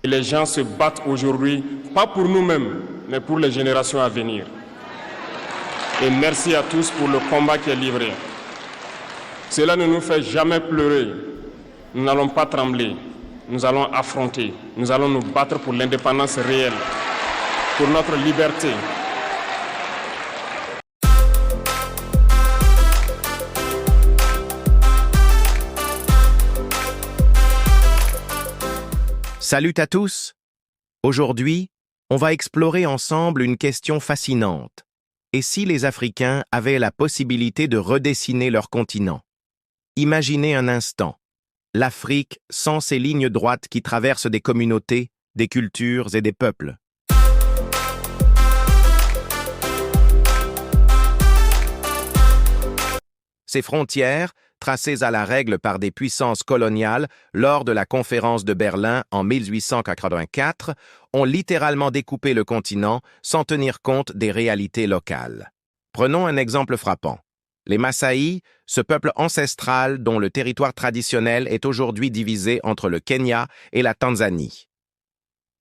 Et les gens se battent aujourd'hui, pas pour nous-mêmes, mais pour les générations à venir. Et merci à tous pour le combat qui est livré. Cela ne nous fait jamais pleurer. Nous n'allons pas trembler. Nous allons affronter. Nous allons nous battre pour l'indépendance réelle, pour notre liberté. Salut à tous! Aujourd'hui, on va explorer ensemble une question fascinante. Et si les Africains avaient la possibilité de redessiner leur continent? Imaginez un instant, l'Afrique sans ces lignes droites qui traversent des communautés, des cultures et des peuples. Ces frontières, tracées à la règle par des puissances coloniales lors de la conférence de Berlin en 1884, ont littéralement découpé le continent sans tenir compte des réalités locales. Prenons un exemple frappant. Les Masaï, ce peuple ancestral dont le territoire traditionnel est aujourd'hui divisé entre le Kenya et la Tanzanie.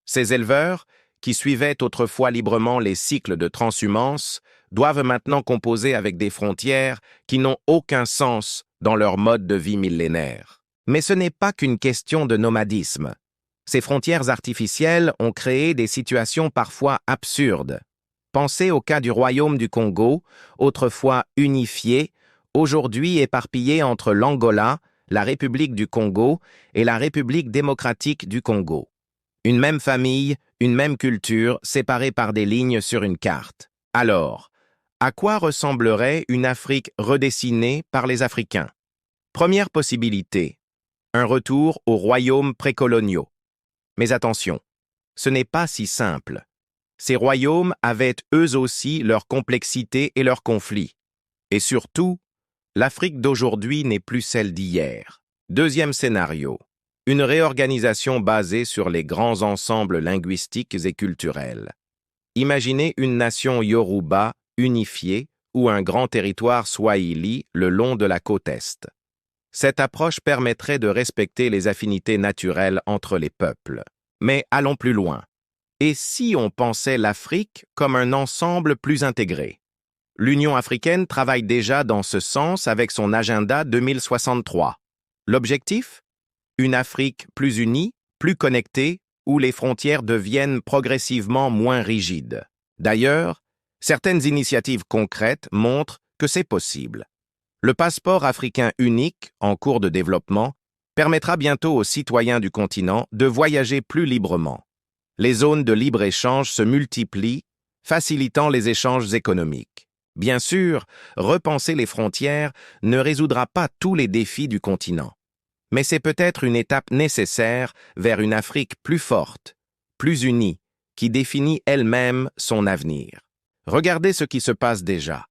Ces éleveurs, qui suivaient autrefois librement les cycles de transhumance, doivent maintenant composer avec des frontières qui n'ont aucun sens dans leur mode de vie millénaire. Mais ce n'est pas qu'une question de nomadisme. Ces frontières artificielles ont créé des situations parfois absurdes. Pensez au cas du Royaume du Congo, autrefois unifié, aujourd'hui éparpillé entre l'Angola, la République du Congo et la République démocratique du Congo. Une même famille, une même culture, séparées par des lignes sur une carte. Alors, à quoi ressemblerait une Afrique redessinée par les Africains? Première possibilité, un retour aux royaumes précoloniaux. Mais attention, ce n'est pas si simple. Ces royaumes avaient eux aussi leur complexité et leurs conflits. Et surtout, l'Afrique d'aujourd'hui n'est plus celle d'hier. Deuxième scénario, une réorganisation basée sur les grands ensembles linguistiques et culturels. Imaginez une nation Yoruba unifiée ou un grand territoire Swahili le long de la côte Est. Cette approche permettrait de respecter les affinités naturelles entre les peuples. Mais allons plus loin. Et si on pensait l'Afrique comme un ensemble plus intégré? L'Union africaine travaille déjà dans ce sens avec son agenda 2063. L'objectif? Une Afrique plus unie, plus connectée, où les frontières deviennent progressivement moins rigides. D'ailleurs, certaines initiatives concrètes montrent que c'est possible. Le passeport africain unique, en cours de développement, permettra bientôt aux citoyens du continent de voyager plus librement. Les zones de libre-échange se multiplient, facilitant les échanges économiques. Bien sûr, repenser les frontières ne résoudra pas tous les défis du continent. Mais c'est peut-être une étape nécessaire vers une Afrique plus forte, plus unie, qui définit elle-même son avenir. Regardez ce qui se passe déjà.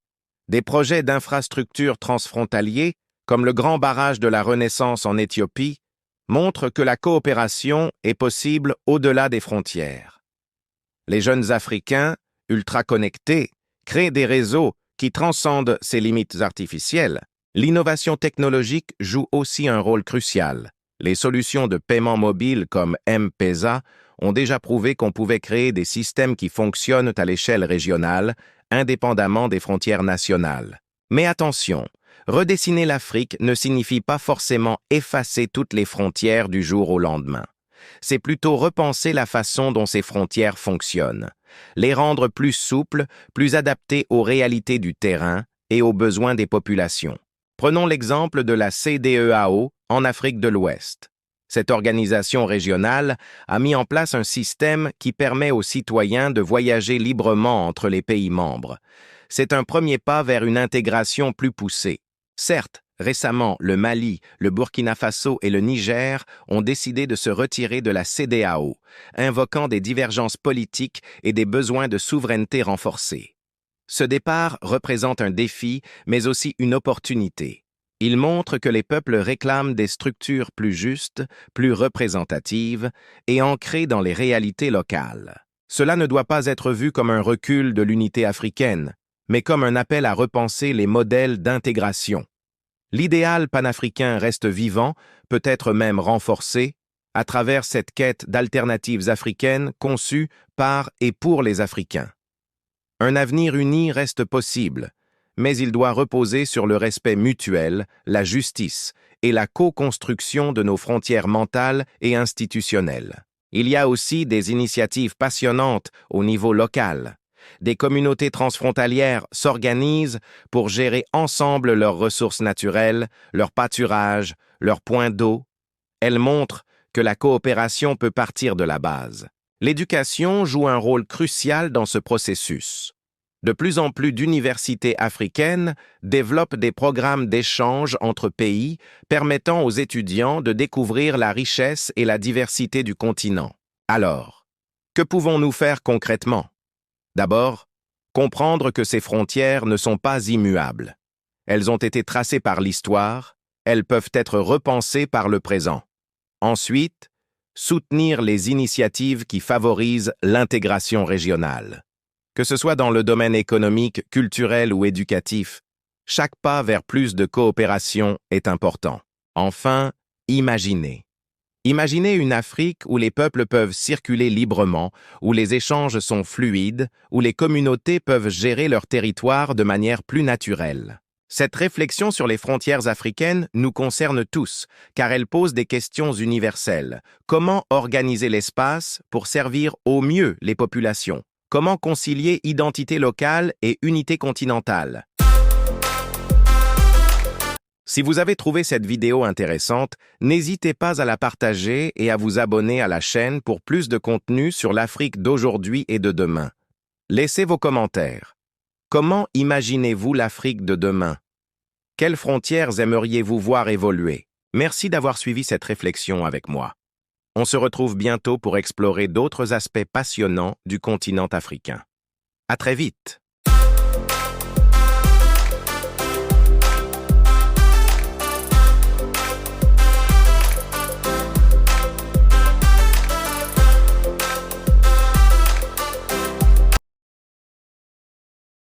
Des projets d'infrastructures transfrontaliers, comme le grand barrage de la Renaissance en Éthiopie, montrent que la coopération est possible au-delà des frontières. Les jeunes Africains, ultra connectés, créent des réseaux qui transcendent ces limites artificielles. L'innovation technologique joue aussi un rôle crucial. Les solutions de paiement mobile comme M-Pesa ont déjà prouvé qu'on pouvait créer des systèmes qui fonctionnent à l'échelle régionale, indépendamment des frontières nationales. Mais attention, redessiner l'Afrique ne signifie pas forcément effacer toutes les frontières du jour au lendemain. C'est plutôt repenser la façon dont ces frontières fonctionnent, les rendre plus souples, plus adaptées aux réalités du terrain et aux besoins des populations. Prenons l'exemple de la CEDEAO en Afrique de l'Ouest. Cette organisation régionale a mis en place un système qui permet aux citoyens de voyager librement entre les pays membres. C'est un premier pas vers une intégration plus poussée. Certes, récemment, le Mali, le Burkina Faso et le Niger ont décidé de se retirer de la CEDEAO, invoquant des divergences politiques et des besoins de souveraineté renforcés. Ce départ représente un défi, mais aussi une opportunité. Il montre que les peuples réclament des structures plus justes, plus représentatives et ancrées dans les réalités locales. Cela ne doit pas être vu comme un recul de l'unité africaine, mais comme un appel à repenser les modèles d'intégration. L'idéal panafricain reste vivant, peut-être même renforcé, à travers cette quête d'alternatives africaines conçues par et pour les Africains. Un avenir uni reste possible, mais il doit reposer sur le respect mutuel, la justice et la co-construction de nos frontières mentales et institutionnelles. Il y a aussi des initiatives passionnantes au niveau local. Des communautés transfrontalières s'organisent pour gérer ensemble leurs ressources naturelles, leurs pâturages, leurs points d'eau. Elles montrent que la coopération peut partir de la base. L'éducation joue un rôle crucial dans ce processus. De plus en plus d'universités africaines développent des programmes d'échange entre pays permettant aux étudiants de découvrir la richesse et la diversité du continent. Alors, que pouvons-nous faire concrètement? D'abord, comprendre que ces frontières ne sont pas immuables. Elles ont été tracées par l'histoire, elles peuvent être repensées par le présent. Ensuite, soutenir les initiatives qui favorisent l'intégration régionale. Que ce soit dans le domaine économique, culturel ou éducatif, chaque pas vers plus de coopération est important. Enfin, imaginez. Imaginez une Afrique où les peuples peuvent circuler librement, où les échanges sont fluides, où les communautés peuvent gérer leur territoire de manière plus naturelle. Cette réflexion sur les frontières africaines nous concerne tous, car elle pose des questions universelles. Comment organiser l'espace pour servir au mieux les populations? Comment concilier identité locale et unité continentale? Si vous avez trouvé cette vidéo intéressante, n'hésitez pas à la partager et à vous abonner à la chaîne pour plus de contenu sur l'Afrique d'aujourd'hui et de demain. Laissez vos commentaires. Comment imaginez-vous l'Afrique de demain? Quelles frontières aimeriez-vous voir évoluer? Merci d'avoir suivi cette réflexion avec moi. On se retrouve bientôt pour explorer d'autres aspects passionnants du continent africain. À très vite!